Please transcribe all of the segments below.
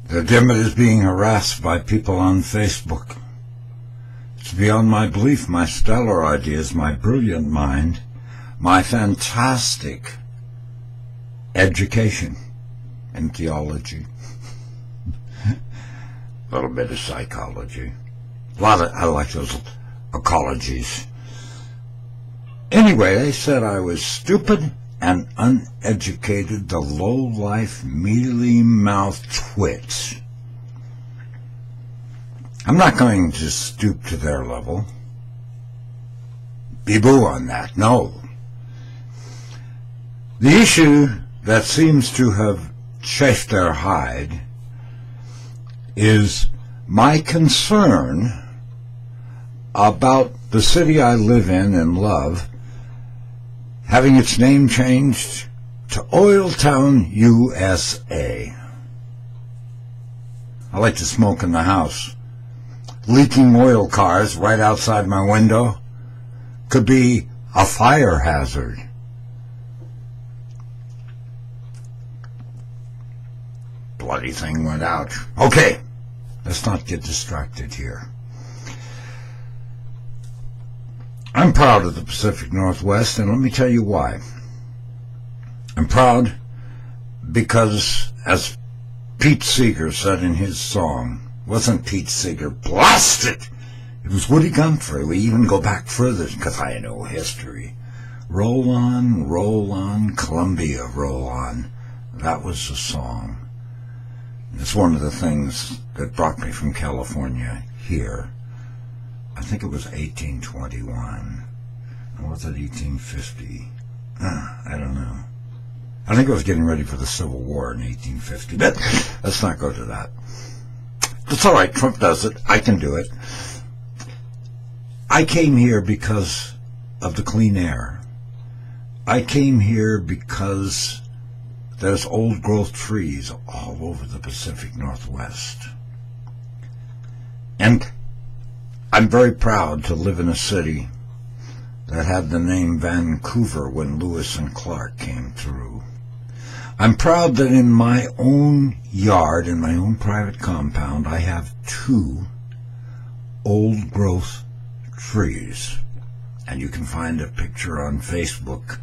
The Dimmitt is being harassed by people on Facebook. It's beyond my belief, my stellar ideas, my brilliant mind, my fantastic education in theology, a little bit of psychology. I like those ecologies. Anyway, they said I was stupid and uneducated, the low-life, mealy-mouthed twits. I'm not going to stoop to their level. Be-boo on that, no. The issue that seems to have chafed their hide is my concern about the city I live in and love having its name changed to Oil Town, USA. I like to smoke in the house. Leaking oil cars right outside my window could be a fire hazard. Bloody thing went out. Okay, let's not get distracted here. I'm proud of the Pacific Northwest, and let me tell you why. I'm proud because, as Pete Seeger said in his song, wasn't Pete Seeger, blast it! It was Woody Guthrie. We even go back further because I know history. Roll on, Columbia, roll on. That was the song. It's one of the things that brought me from California here. I think it was 1821. Or was it 1850? I don't know. I think I was getting ready for the Civil War in 1850. But let's not go to that. It's all right. Trump does it. I can do it. I came here because of the clean air. I came here because there's old-growth trees all over the Pacific Northwest. And I'm very proud to live in a city that had the name Vancouver when Lewis and Clark came through. I'm proud that in my own yard, in my own private compound, I have 2 old-growth trees. And you can find a picture on Facebook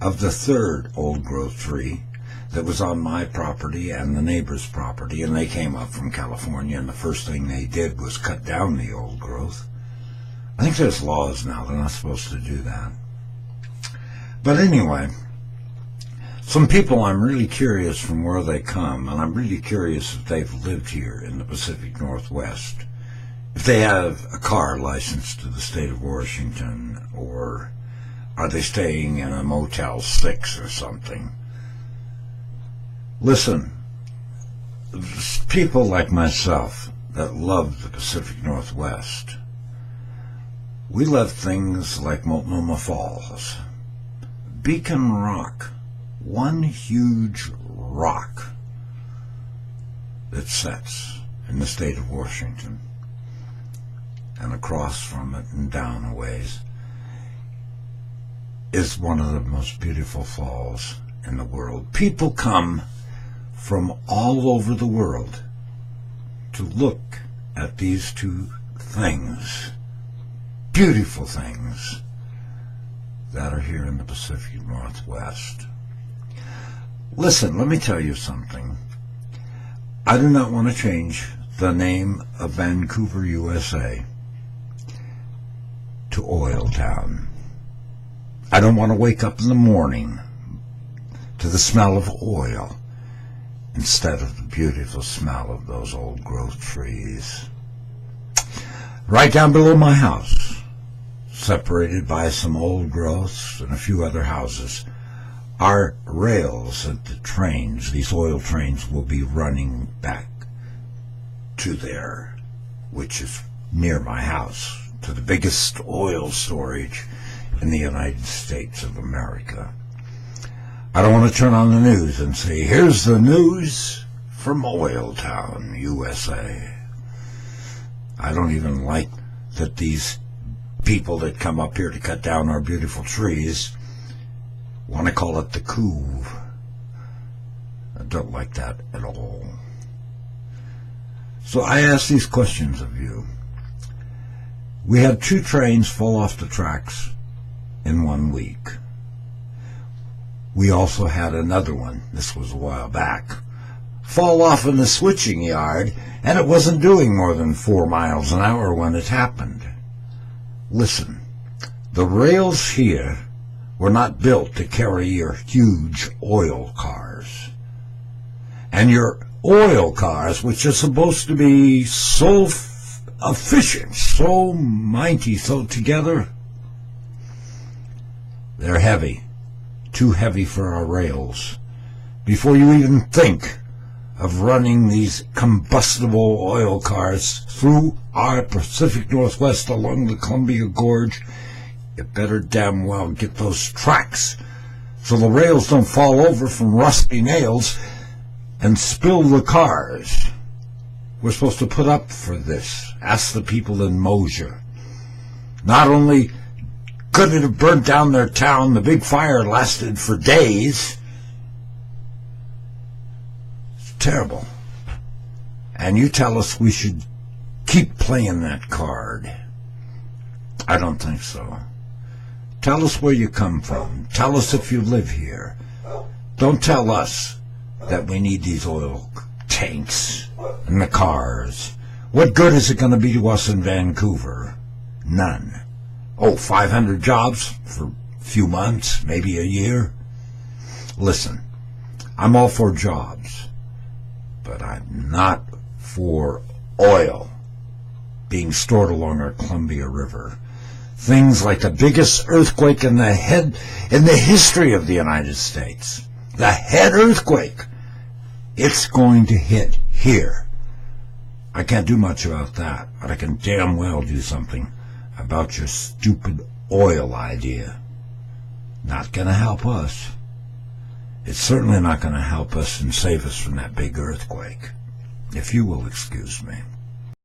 of the 3rd old-growth tree that was on my property and the neighbor's property, and they came up from California, and the first thing they did was cut down the old growth. I think there's laws now, they're not supposed to do that. But anyway, some people, I'm really curious from where they come, and I'm really curious if they've lived here in the Pacific Northwest, if they have a car licensed to the state of Washington, or are they staying in a Motel 6 or something. Listen, people like myself that love the Pacific Northwest, we love things like Multnomah Falls, Beacon Rock, one huge rock that sets in the state of Washington, and across from it and down a ways is one of the most beautiful falls in the world. People come from all over the world to look at these 2 things, beautiful things, that are here in the Pacific Northwest. Listen, let me tell you something. I do not want to change the name of Vancouver, USA to Oil Town. I don't want to wake up in the morning to the smell of oil instead of the beautiful smell of those old-growth trees. Right down below my house, separated by some old growths and a few other houses, are rails that the trains, these oil trains, will be running back to there, which is near my house, to the biggest oil storage in the United States of America. I don't want to turn on the news and say, here's the news from Oil Town, USA. I don't even like that these people that come up here to cut down our beautiful trees want to call it the coup. I don't like that at all. So I ask these questions of you. We had 2 trains fall off the tracks in 1 week. We also had another one, this was a while back, fall off in the switching yard, and it wasn't doing more than 4 miles an hour when it happened. Listen, the rails here were not built to carry your huge oil cars. And your oil cars, which are supposed to be so efficient, so mighty, so together, they're heavy, too heavy for our rails. Before you even think of running these combustible oil cars through our Pacific Northwest along the Columbia Gorge, you better damn well get those tracks so the rails don't fall over from rusty nails and spill the cars. We're supposed to put up for this. Ask the people in Mosier. Not only could it have burnt down their town, the big fire lasted for days. It's terrible. And you tell us we should keep playing that card. I don't think so. Tell us where you come from. Tell us if you live here. Don't tell us that we need these oil tanks and the cars. What good is it going to be to us in Vancouver? None. Oh, 500 jobs for a few months, maybe a year? Listen, I'm all for jobs, but I'm not for oil being stored along our Columbia River. Things like the biggest earthquake in the history of the United States. The head earthquake. It's going to hit here. I can't do much about that, but I can damn well do something about your stupid oil idea. Not going to help us. It's certainly not going to help us and save us from that big earthquake. If you will excuse me.